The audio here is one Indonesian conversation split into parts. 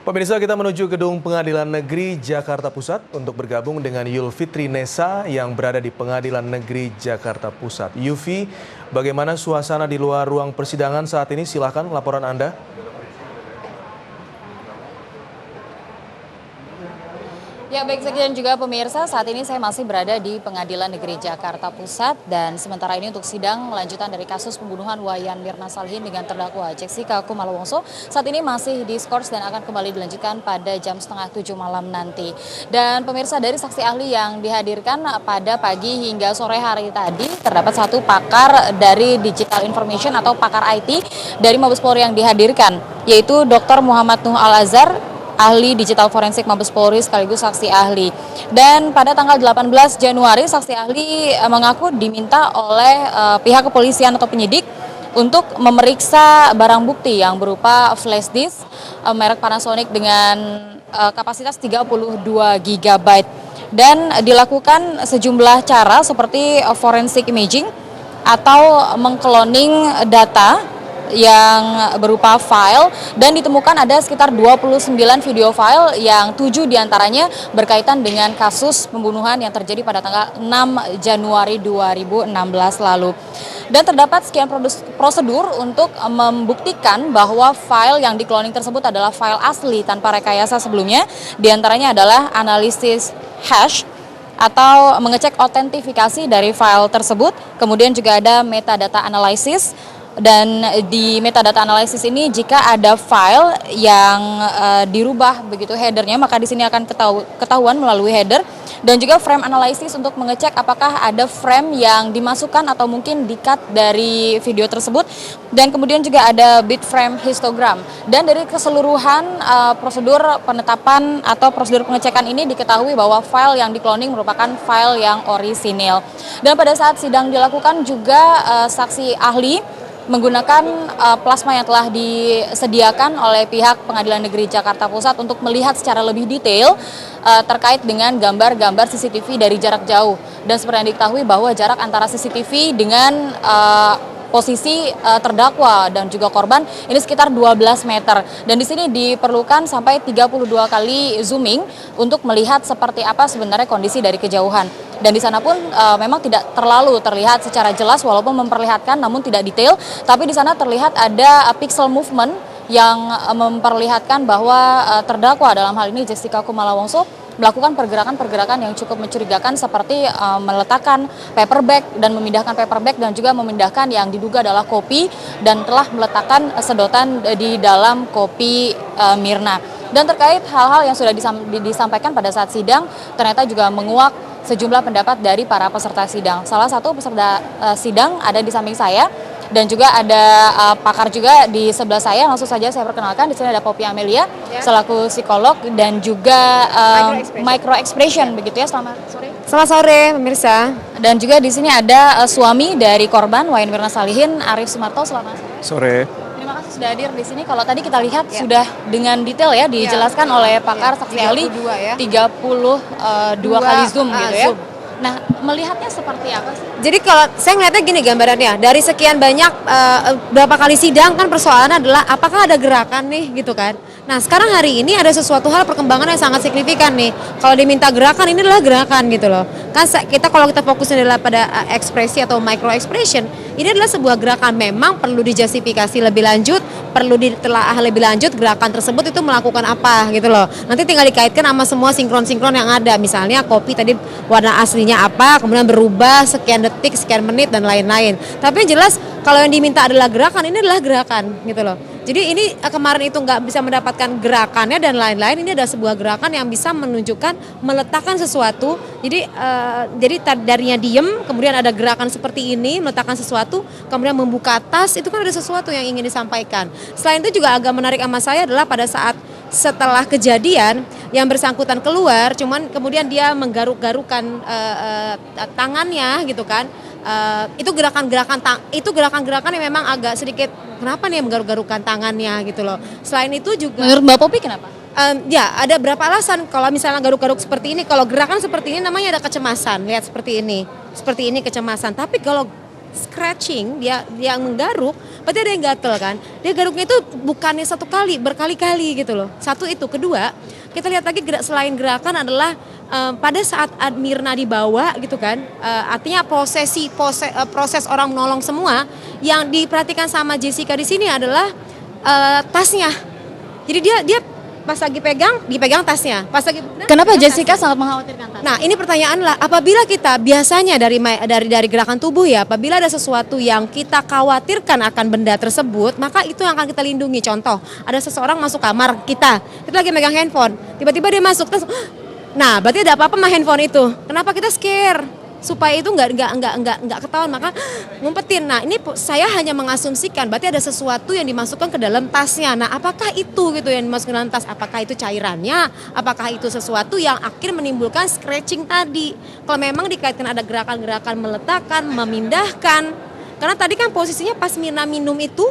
Pemirsa, kita menuju Gedung Pengadilan Negeri Jakarta Pusat untuk bergabung dengan Yulfitri Nesa yang berada di Pengadilan Negeri Jakarta Pusat. Yufi, bagaimana suasana di luar ruang persidangan saat ini? Silakan laporan Anda. Ya, baik Zaki dan juga pemirsa, saat ini saya masih berada di Pengadilan Negeri Jakarta Pusat dan sementara ini untuk sidang lanjutan dari kasus pembunuhan Wayan Mirna Salihin dengan terdakwa Jessica Kumala Wongso saat ini masih diskors dan akan kembali dilanjutkan pada jam 6:30 malam nanti. Dan pemirsa, dari saksi ahli yang dihadirkan pada pagi hingga sore hari tadi terdapat satu pakar dari Digital Information atau pakar IT dari Mabes Polri yang dihadirkan, yaitu Dr. Muhammad Nuh Al-Azhar, ahli digital forensik Mabes Polri sekaligus saksi ahli. Dan pada tanggal 18 Januari saksi ahli mengaku diminta oleh pihak kepolisian atau penyidik untuk memeriksa barang bukti yang berupa flash disk merek Panasonic dengan kapasitas 32 GB dan dilakukan sejumlah cara seperti forensic imaging atau mengkloning data yang berupa file dan ditemukan ada sekitar 29 video file yang 7 diantaranya berkaitan dengan kasus pembunuhan yang terjadi pada tanggal 6 Januari 2016 lalu. Dan terdapat sekian prosedur untuk membuktikan bahwa file yang dikloning tersebut adalah file asli tanpa rekayasa sebelumnya. Diantaranya adalah analisis hash atau mengecek otentifikasi dari file tersebut. Kemudian juga ada metadata analysis. Dan di metadata analisis ini jika ada file yang dirubah begitu headernya, maka di sini akan ketahuan melalui header, dan juga frame analysis untuk mengecek apakah ada frame yang dimasukkan atau mungkin di-cut dari video tersebut, dan kemudian juga ada bit frame histogram. Dan dari keseluruhan prosedur penetapan atau prosedur pengecekan ini diketahui bahwa file yang dikloning merupakan file yang orisinil. Dan pada saat sidang dilakukan juga saksi ahli menggunakan plasma yang telah disediakan oleh pihak Pengadilan Negeri Jakarta Pusat untuk melihat secara lebih detail terkait dengan gambar-gambar CCTV dari jarak jauh. Dan seperti yang diketahui bahwa jarak antara CCTV dengan posisi terdakwa dan juga korban ini sekitar 12 meter. Dan di sini diperlukan sampai 32 kali zooming untuk melihat seperti apa sebenarnya kondisi dari kejauhan. Dan di sana pun memang tidak terlalu terlihat secara jelas walaupun memperlihatkan namun tidak detail, tapi di sana terlihat ada pixel movement yang memperlihatkan bahwa terdakwa dalam hal ini Jessica Kumala Wongso melakukan pergerakan-pergerakan yang cukup mencurigakan seperti meletakkan paper bag dan memindahkan paper bag dan juga memindahkan yang diduga adalah kopi dan telah meletakkan sedotan di dalam kopi Mirna. Dan terkait hal-hal yang sudah disampaikan pada saat sidang ternyata juga menguak sejumlah pendapat dari para peserta sidang. Salah satu peserta sidang ada di samping saya dan juga ada pakar juga di sebelah saya. Langsung saja saya perkenalkan, di sini ada Poppy Amelia selaku psikolog dan juga micro expression begitu ya. Selamat sore. Selamat sore pemirsa. Dan juga di sini ada suami dari korban Wayan Mirna Salihin, Arif Sumarto. Selamat sore. Terima kasih sudah hadir di sini. Kalau tadi kita lihat sudah dengan detail ya dijelaskan oleh pakar saksi ahli 32 kali zoom gitu ya. Nah, melihatnya seperti apa sih? Jadi kalau saya ngeliatnya gini gambarannya, dari sekian banyak berapa kali sidang kan persoalannya adalah apakah ada gerakan nih gitu kan. Nah sekarang hari ini ada sesuatu hal perkembangan yang sangat signifikan nih. Kalau diminta gerakan, ini adalah gerakan gitu loh. Kan kita kalau kita fokusnya adalah pada ekspresi atau micro expression, ini adalah sebuah gerakan, memang perlu dijustifikasi lebih lanjut, perlu ditelaah lebih lanjut gerakan tersebut itu melakukan apa gitu loh. Nanti tinggal dikaitkan sama semua sinkron-sinkron yang ada. Misalnya kopi tadi warna aslinya apa, kemudian berubah sekian detik, sekian menit dan lain-lain. Tapi yang jelas kalau yang diminta adalah gerakan, ini adalah gerakan gitu loh. Jadi ini kemarin itu nggak bisa mendapatkan gerakannya dan lain-lain. Ini ada sebuah gerakan yang bisa menunjukkan meletakkan sesuatu. Jadi darinya diem, kemudian ada gerakan seperti ini, meletakkan sesuatu, kemudian membuka tas, itu kan ada sesuatu yang ingin disampaikan. Selain itu juga agak menarik sama saya adalah pada saat setelah kejadian yang bersangkutan keluar, cuman kemudian dia menggaruk-garukan tangannya gitu kan. Itu gerakan-gerakan yang memang agak sedikit kenapa nih menggaruk-garukan tangannya gitu loh. Selain itu juga menurut Mbak Poppy kenapa? Ya ada berapa alasan. Kalau misalnya garuk-garuk seperti ini, kalau gerakan seperti ini namanya ada kecemasan. Lihat seperti ini kecemasan. Tapi kalau scratching, dia menggaruk, berarti ada yang gatel kan. Dia garuknya itu bukannya satu kali, berkali-kali gitu loh. Satu itu, kedua, kita lihat lagi selain gerakan adalah pada saat Mirna dibawa gitu kan, artinya proses orang menolong semua, yang diperhatikan sama Jessica di sini adalah tasnya. Jadi dia pas lagi dipegang tasnya. Pas lagi Kenapa Jessica sangat mengkhawatirkan tas? Nah, ini pertanyaan lah, apabila kita biasanya dari gerakan tubuh ya, apabila ada sesuatu yang kita khawatirkan akan benda tersebut, maka itu yang akan kita lindungi. Contoh, ada seseorang masuk kamar kita lagi megang handphone, tiba-tiba dia masuk, terus, nah berarti ada apa-apa sama handphone itu. Kenapa kita scare? Supaya itu nggak ketahuan, maka ngumpetin. Nah, ini saya hanya mengasumsikan berarti ada sesuatu yang dimasukkan ke dalam tasnya. Nah, apakah itu gitu yang dimasukkan ke dalam tas? Apakah itu cairannya? Apakah itu sesuatu yang akhirnya menimbulkan scratching tadi? Kalau memang dikaitkan ada gerakan-gerakan meletakkan, memindahkan. Karena tadi kan posisinya pas Mirna minum itu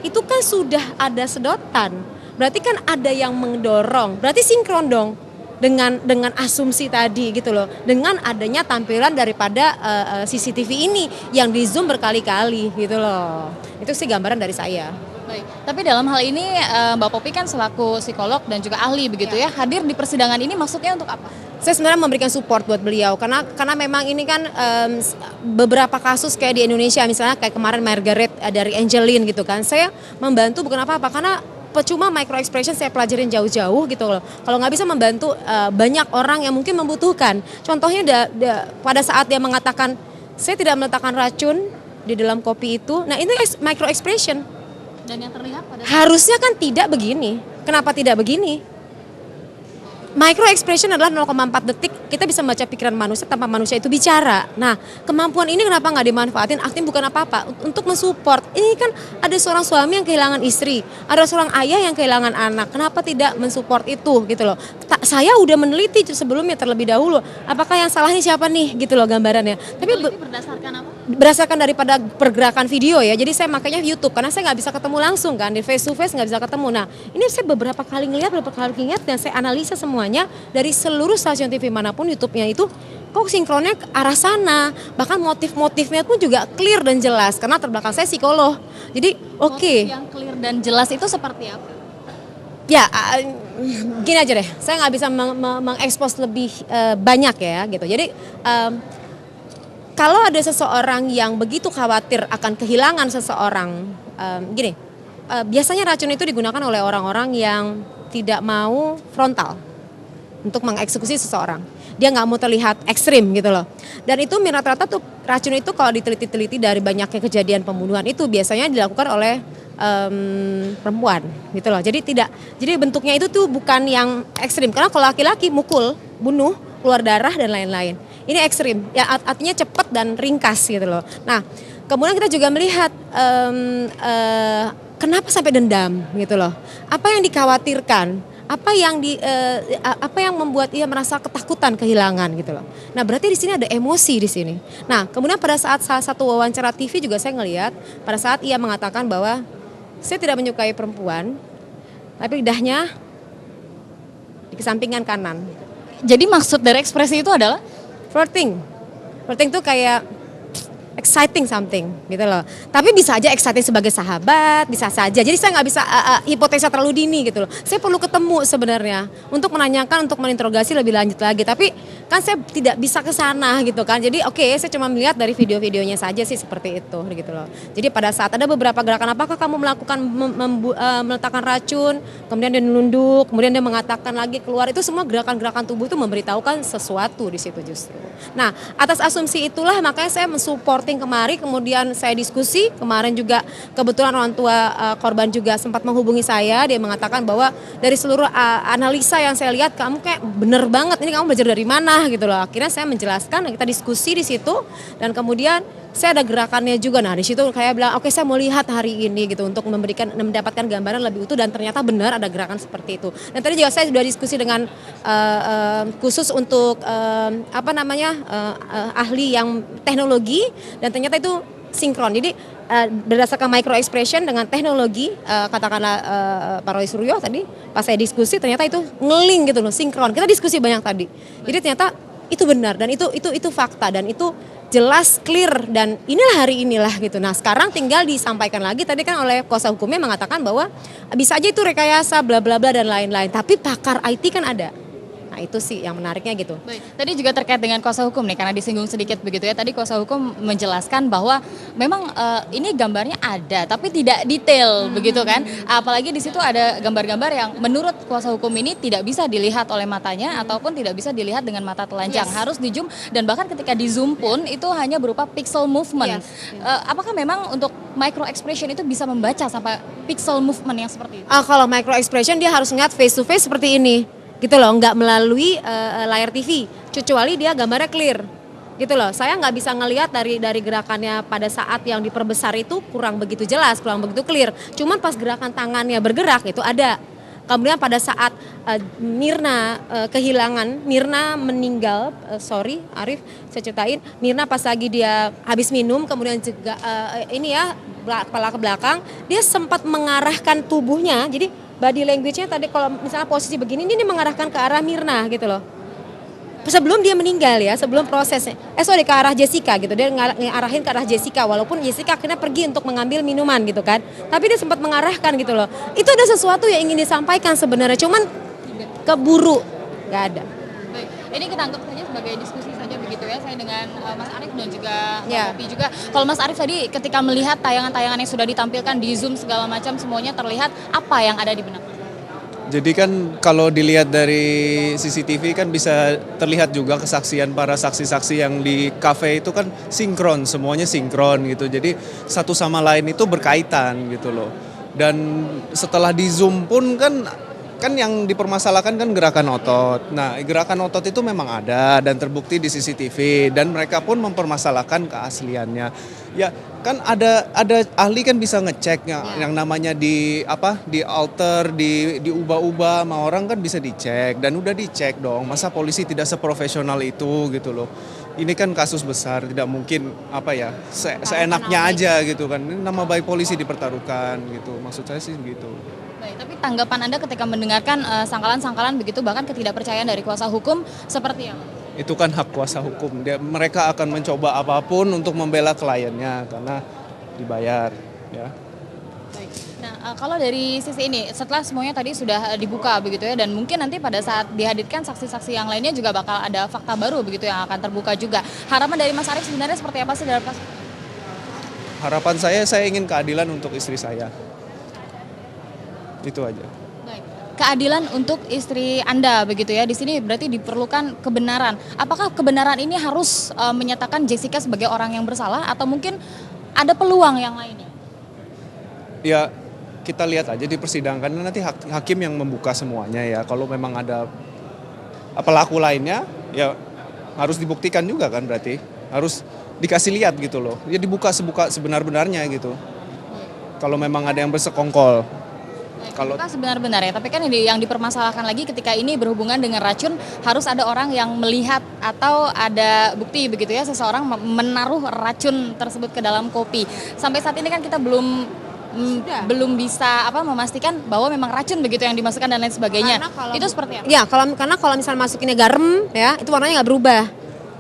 kan sudah ada sedotan. Berarti kan ada yang mendorong. Berarti sinkron dong dengan asumsi tadi gitu loh, dengan adanya tampilan daripada CCTV ini yang di zoom berkali-kali gitu loh. Itu sih gambaran dari saya. Baik. Tapi dalam hal ini Mbak Popi kan selaku psikolog dan juga ahli begitu ya, hadir di persidangan ini maksudnya untuk apa? Saya sebenarnya memberikan support buat beliau karena memang ini kan beberapa kasus kayak di Indonesia, misalnya kayak kemarin Margaret dari Angeline gitu kan, saya membantu bukan apa-apa karena percuma micro expression saya pelajarin jauh-jauh gitu loh. Kalau nggak bisa membantu banyak orang yang mungkin membutuhkan. Contohnya pada saat dia mengatakan saya tidak meletakkan racun di dalam kopi itu. Nah, itu micro expression. Dan yang terlihat pada harusnya kan tidak begini. Kenapa tidak begini? Micro expression adalah 0,4 detik kita bisa membaca pikiran manusia tanpa manusia itu bicara. Nah, kemampuan ini kenapa nggak dimanfaatin? Akting bukan apa-apa, untuk mensupport. Ini kan ada seorang suami yang kehilangan istri, ada seorang ayah yang kehilangan anak. Kenapa tidak mensupport itu gitu loh? Saya udah meneliti sebelumnya terlebih dahulu. Apakah yang salahnya siapa nih gitu loh gambarannya. Tapi berdasarkan apa? Berdasarkan daripada pergerakan video ya. Jadi saya makanya YouTube karena saya nggak bisa ketemu langsung kan, di face to face nggak bisa ketemu. Nah, ini saya beberapa kali ngeliat dan saya analisa semuanya dari seluruh stasiun TV manapun YouTube-nya itu kok sinkronnya ke arah sana. Bahkan motif-motifnya pun juga clear dan jelas karena terbelakang saya psikolog. Jadi oke. Yang clear dan jelas itu seperti apa? Ya gini aja deh. Saya nggak bisa mengekspos lebih banyak ya gitu. Jadi kalau ada seseorang yang begitu khawatir akan kehilangan seseorang, biasanya racun itu digunakan oleh orang-orang yang tidak mau frontal untuk mengeksekusi seseorang. Dia nggak mau terlihat ekstrim gitu loh. Dan itu rata-rata tuh racun itu kalau diteliti-teliti dari banyaknya kejadian pembunuhan itu biasanya dilakukan oleh perempuan gitu loh. Jadi bentuknya itu tuh bukan yang ekstrim. Karena kalau laki-laki mukul, bunuh, keluar darah dan lain-lain. Ini ekstrim, ya artinya cepat dan ringkas gitu loh. Nah, kemudian kita juga melihat kenapa sampai dendam gitu loh. Apa yang dikhawatirkan? Apa yang membuat ia merasa ketakutan kehilangan gitu loh. Nah, berarti di sini ada emosi di sini. Nah, kemudian pada saat salah satu wawancara TV juga saya ngelihat pada saat ia mengatakan bahwa saya tidak menyukai perempuan, tapi lidahnya di kesampingan kanan. Jadi maksud dari ekspresi itu adalah Flirting tuh kayak exciting something gitu loh. Tapi bisa aja exciting sebagai sahabat, bisa saja. Jadi saya nggak bisa hipotesa terlalu dini gitu loh. Saya perlu ketemu sebenarnya untuk menanyakan, untuk menginterogasi lebih lanjut lagi. Tapi kan saya tidak bisa ke sana gitu kan. Jadi saya cuma melihat dari video-videonya saja sih seperti itu gitu loh. Jadi pada saat ada beberapa gerakan, apakah kamu melakukan meletakkan racun, kemudian dia nunduk, kemudian dia mengatakan lagi keluar, itu semua gerakan-gerakan tubuh itu memberitahukan sesuatu di situ justru. Nah, atas asumsi itulah makanya saya mensupport kemari, kemudian saya diskusi. Kemarin juga kebetulan orang tua korban juga sempat menghubungi saya. Dia mengatakan bahwa dari seluruh analisa yang saya lihat, kamu kayak bener banget, ini kamu belajar dari mana gitu loh. Akhirnya saya menjelaskan, kita diskusi di situ, dan kemudian saya ada gerakannya juga. Nah, di situ kayak bilang, oke, saya mau lihat hari ini gitu untuk mendapatkan gambaran lebih utuh, dan ternyata benar ada gerakan seperti itu. Dan tadi juga saya sudah diskusi dengan khusus untuk ahli yang teknologi, dan ternyata itu sinkron. Jadi berdasarkan micro expression dengan teknologi, katakanlah Pak Roy Suryo tadi pas saya diskusi ternyata itu ngeling gitu loh, sinkron. Kita diskusi banyak tadi. Jadi ternyata itu benar dan itu fakta dan itu jelas clear dan inilah gitu. Nah sekarang tinggal disampaikan lagi tadi kan oleh kuasa hukumnya mengatakan bahwa bisa aja itu rekayasa bla bla bla dan lain-lain. Tapi pakar IT kan ada. Nah itu sih yang menariknya gitu. Baik, tadi juga terkait dengan kuasa hukum nih, karena disinggung sedikit begitu ya. Tadi kuasa hukum menjelaskan bahwa memang ini gambarnya ada, tapi tidak detail begitu kan. Apalagi di situ ada gambar-gambar yang menurut kuasa hukum ini tidak bisa dilihat oleh matanya ataupun tidak bisa dilihat dengan mata telanjang. Harus di zoom dan bahkan ketika di zoom pun itu hanya berupa pixel movement. Apakah memang untuk micro expression itu bisa membaca sampai pixel movement yang seperti itu? Kalau micro expression dia harus ngeliat face to face seperti ini. Gitu loh, nggak melalui layar TV, kecuali dia gambarnya clear, gitu loh. Saya nggak bisa ngelihat dari gerakannya pada saat yang diperbesar itu kurang begitu jelas, kurang begitu clear. Cuman pas gerakan tangannya bergerak itu ada. Kemudian pada saat Mirna Mirna meninggal, sorry Arif, saya ceritain, Mirna pas lagi dia habis minum, kemudian juga kepala ke belakang, dia sempat mengarahkan tubuhnya, jadi body language-nya tadi kalau misalnya posisi begini ini mengarahkan ke arah Mirna gitu loh. Sebelum dia meninggal ya, sebelum prosesnya. Ke arah Jessica gitu. Dia ngarahin ke arah Jessica walaupun Jessica akhirnya pergi untuk mengambil minuman gitu kan. Tapi dia sempat mengarahkan gitu loh. Itu ada sesuatu yang ingin disampaikan sebenarnya, cuman keburu. Gak ada. Baik, ini kita anggap saja sebagai diskusi saja begitu ya, saya dengan Mas Arief dan juga Mbak Popi juga. Kalau Mas Arief tadi ketika melihat tayangan-tayangan yang sudah ditampilkan di Zoom segala macam semuanya terlihat, apa yang ada di benak? Jadi kan kalau dilihat dari CCTV kan bisa terlihat juga kesaksian para saksi-saksi yang di kafe itu kan sinkron, semuanya sinkron gitu. Jadi satu sama lain itu berkaitan gitu loh. Dan setelah di Zoom pun kan yang dipermasalahkan kan gerakan otot. Nah, gerakan otot itu memang ada dan terbukti di CCTV dan mereka pun mempermasalahkan keasliannya. Ya, kan ada ahli kan bisa ngeceknya yang namanya di alter, diubah-ubah sama orang kan bisa dicek dan udah dicek dong. Masa polisi tidak seprofesional itu gitu loh. Ini kan kasus besar, tidak mungkin seenaknya aja gitu kan. Ini nama baik polisi dipertaruhkan gitu. Maksud saya sih begitu. Baik, tapi tanggapan Anda ketika mendengarkan sangkalan-sangkalan begitu bahkan ketidakpercayaan dari kuasa hukum seperti apa? Itu kan hak kuasa hukum. Mereka akan mencoba apapun untuk membela kliennya karena dibayar ya. Baik. Nah, kalau dari sisi ini setelah semuanya tadi sudah dibuka begitu ya dan mungkin nanti pada saat dihadirkan saksi-saksi yang lainnya juga bakal ada fakta baru begitu yang akan terbuka juga. Harapan dari Mas Arief sebenarnya seperti apa sih dalam kasus? Harapan saya ingin keadilan untuk istri saya. Itu aja. Baik. Keadilan untuk istri Anda begitu ya. Di sini berarti diperlukan kebenaran. Apakah kebenaran ini harus menyatakan Jessica sebagai orang yang bersalah atau mungkin ada peluang yang lainnya? Ya, kita lihat aja di persidangan nanti hakim yang membuka semuanya ya. Kalau memang ada pelaku lainnya ya harus dibuktikan juga kan berarti. Harus dikasih lihat gitu loh. Ya dibuka sebenar-benarnya gitu. Kalau memang ada yang bersekongkol. Kalau sebenar-benarnya, tapi kan yang dipermasalahkan lagi ketika ini berhubungan dengan racun harus ada orang yang melihat atau ada bukti begitu ya seseorang menaruh racun tersebut ke dalam kopi. Sampai saat ini kan kita belum bisa memastikan bahwa memang racun begitu yang dimasukkan dan lain sebagainya. Itu seperti apa? Ya, karena kalau misalnya masukinnya garam ya, itu warnanya nggak berubah.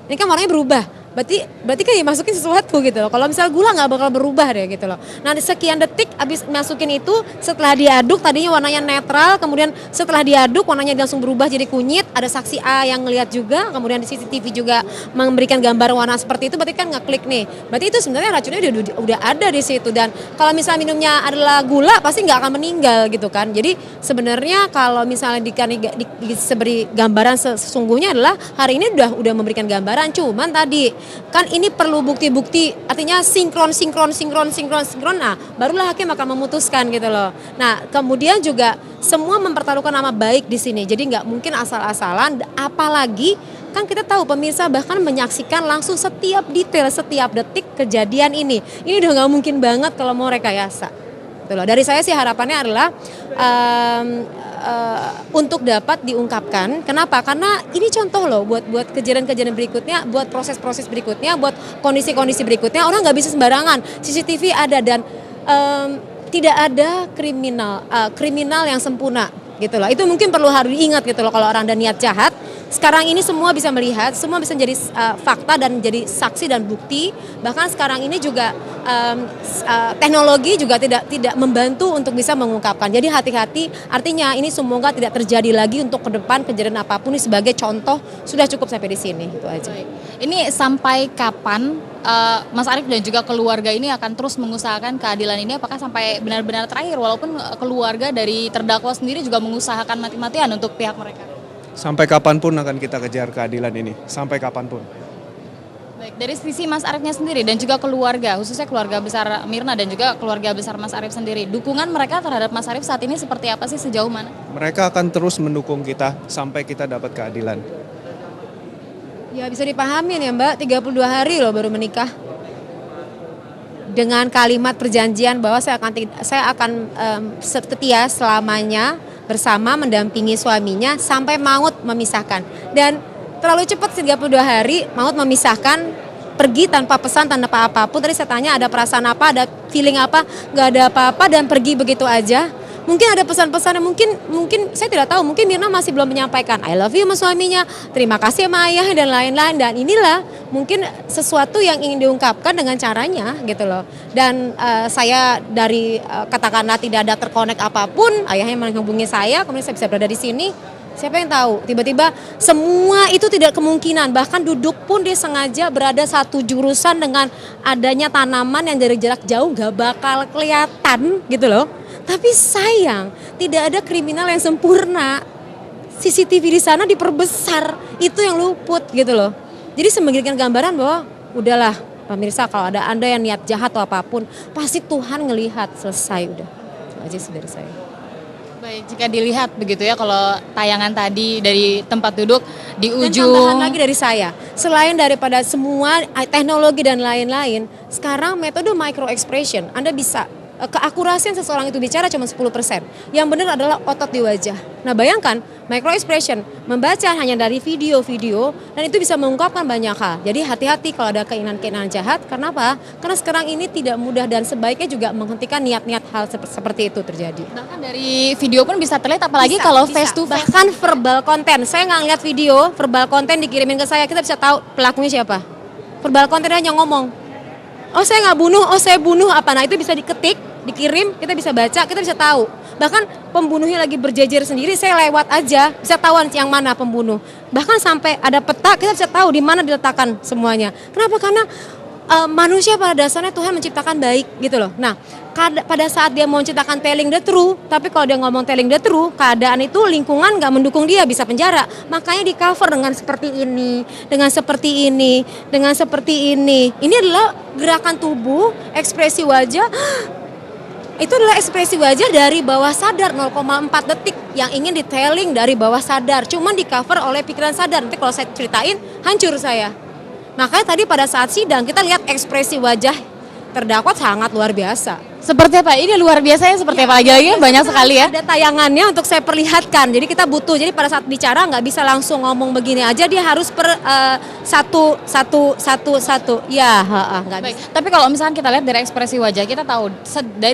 Ini kan warnanya berubah. Berarti kan dimasukin sesuatu gitu loh. Kalau misal gula nggak bakal berubah deh gitu loh. Nah sekian detik abis masukin itu setelah diaduk tadinya warnanya netral, kemudian setelah diaduk warnanya langsung berubah jadi kunyit. Ada saksi A yang ngelihat juga, kemudian di CCTV juga memberikan gambar warna seperti itu. Berarti kan ngeklik nih. Berarti itu sebenarnya racunnya udah ada di situ. Dan kalau misalnya minumnya adalah gula pasti nggak akan meninggal gitu kan. Jadi sebenarnya kalau misalnya diberi gambaran sesungguhnya adalah hari ini udah memberikan gambaran. Cuman tadi kan ini perlu bukti-bukti, artinya sinkron. Nah, barulah hakim akan memutuskan gitu loh. Nah, kemudian juga semua mempertaruhkan nama baik di sini. Jadi nggak mungkin asal-asalan. Apalagi kan kita tahu pemirsa bahkan menyaksikan langsung setiap detail, setiap detik kejadian ini. Ini udah nggak mungkin banget kalau mau rekayasa. Gitu loh. Dari saya sih harapannya adalah untuk dapat diungkapkan. Kenapa? Karena ini contoh loh buat kejadian-kejadian berikutnya, buat proses-proses berikutnya, buat kondisi-kondisi berikutnya. Orang nggak bisa sembarangan. CCTV ada dan tidak ada kriminal yang sempurna gitu loh. Itu mungkin perlu harus diingat gitu loh. Kalau orang ada niat jahat, sekarang ini semua bisa melihat, semua bisa menjadi fakta dan menjadi saksi dan bukti. Bahkan sekarang ini juga teknologi juga tidak membantu untuk bisa mengungkapkan. Jadi hati-hati, artinya ini semoga tidak terjadi lagi untuk ke depan kejadian apapun. Ini sebagai contoh sudah cukup sampai di sini, itu aja. Ini sampai kapan Mas Arief dan juga keluarga ini akan terus mengusahakan keadilan ini? Apakah sampai benar-benar terakhir, walaupun keluarga dari terdakwa sendiri juga mengusahakan mati-matian untuk pihak mereka? Sampai kapanpun akan kita kejar keadilan ini, sampai kapanpun. Baik, dari sisi Mas Ariefnya sendiri dan juga keluarga, khususnya keluarga besar Mirna dan juga keluarga besar Mas Arief sendiri, dukungan mereka terhadap Mas Arief saat ini seperti apa sih, sejauh mana? Mereka akan terus mendukung kita sampai kita dapat keadilan. Ya bisa dipahamin ya Mbak, 32 hari loh baru menikah. Dengan kalimat perjanjian bahwa saya akan setia selamanya bersama mendampingi suaminya sampai maut memisahkan. Dan terlalu cepat 32 hari maut memisahkan, pergi tanpa pesan, tanpa apapun. Tadi saya tanya ada perasaan apa, ada feeling apa, nggak ada apa-apa dan pergi begitu aja. Mungkin ada pesan-pesan yang mungkin saya tidak tahu, mungkin Mirna masih belum menyampaikan I love you sama suaminya, terima kasih sama ayah dan lain-lain, dan inilah mungkin sesuatu yang ingin diungkapkan dengan caranya gitu loh. Dan saya dari katakanlah tidak ada terkonek apapun, ayahnya menghubungi saya, kemudian saya bisa berada di sini. Siapa yang tahu, tiba-tiba semua itu tidak kemungkinan, bahkan duduk pun dia sengaja berada satu jurusan dengan adanya tanaman yang dari jarak jauh gak bakal kelihatan gitu loh. Tapi sayang, tidak ada kriminal yang sempurna. CCTV di sana diperbesar, itu yang luput gitu loh. Jadi memberikan gambaran bahwa udahlah pemirsa, kalau ada Anda yang niat jahat atau apapun, pasti Tuhan ngelihat, selesai udah. Itu aja sih dari saya. Baik, jika dilihat begitu ya, kalau tayangan tadi dari tempat duduk di Dan ujung. tambahan lagi dari saya, selain daripada semua teknologi dan lain-lain, sekarang metode micro expression, Anda bisa keakurasian seseorang itu bicara cuma 10%. Yang benar adalah otot di wajah. Nah bayangkan, micro expression, membaca hanya dari video-video, dan itu bisa mengungkapkan banyak hal. Jadi hati-hati kalau ada keinginan-keinginan jahat. Kenapa? Karena sekarang ini tidak mudah dan sebaiknya juga menghentikan niat-niat hal seperti itu terjadi. Bahkan dari video pun bisa terlihat, apalagi kalau face to face. Bahkan verbal konten, saya nggak ngeliat video, verbal konten dikirimin ke saya, kita bisa tahu pelakunya siapa. Verbal konten hanya ngomong, oh saya nggak bunuh, oh saya bunuh apa, nah itu bisa diketik, dikirim, kita bisa baca, kita bisa tahu. Bahkan pembunuhnya lagi berjejer sendiri, saya lewat aja, bisa tahu yang mana pembunuh. Bahkan sampai ada peta, kita bisa tahu di mana diletakkan semuanya. Kenapa? Karena manusia pada dasarnya Tuhan menciptakan baik gitu loh. Nah, pada saat dia mau menciptakan telling the truth, tapi kalau dia ngomong telling the truth, keadaan itu lingkungan nggak mendukung dia, bisa penjara. Makanya di cover dengan seperti ini, dengan seperti ini, dengan seperti ini. Ini adalah gerakan tubuh, ekspresi wajah. Itu adalah ekspresi wajah dari bawah sadar 0,4 detik yang ingin ditelling dari bawah sadar. Cuman di cover oleh pikiran sadar. Nanti kalau saya ceritain, hancur saya. Makanya tadi pada saat sidang kita lihat ekspresi wajah terdakwa sangat luar biasa. Seperti apa? Ini luar biasa ya, seperti apa lagi? Banyak sekali ya. Ada tayangannya untuk saya perlihatkan. Jadi kita butuh. Jadi pada saat bicara nggak bisa langsung ngomong begini aja. Dia harus per satu. Ya, nggak bisa. Baik. Tapi kalau misalkan kita lihat dari ekspresi wajah, kita tahu dari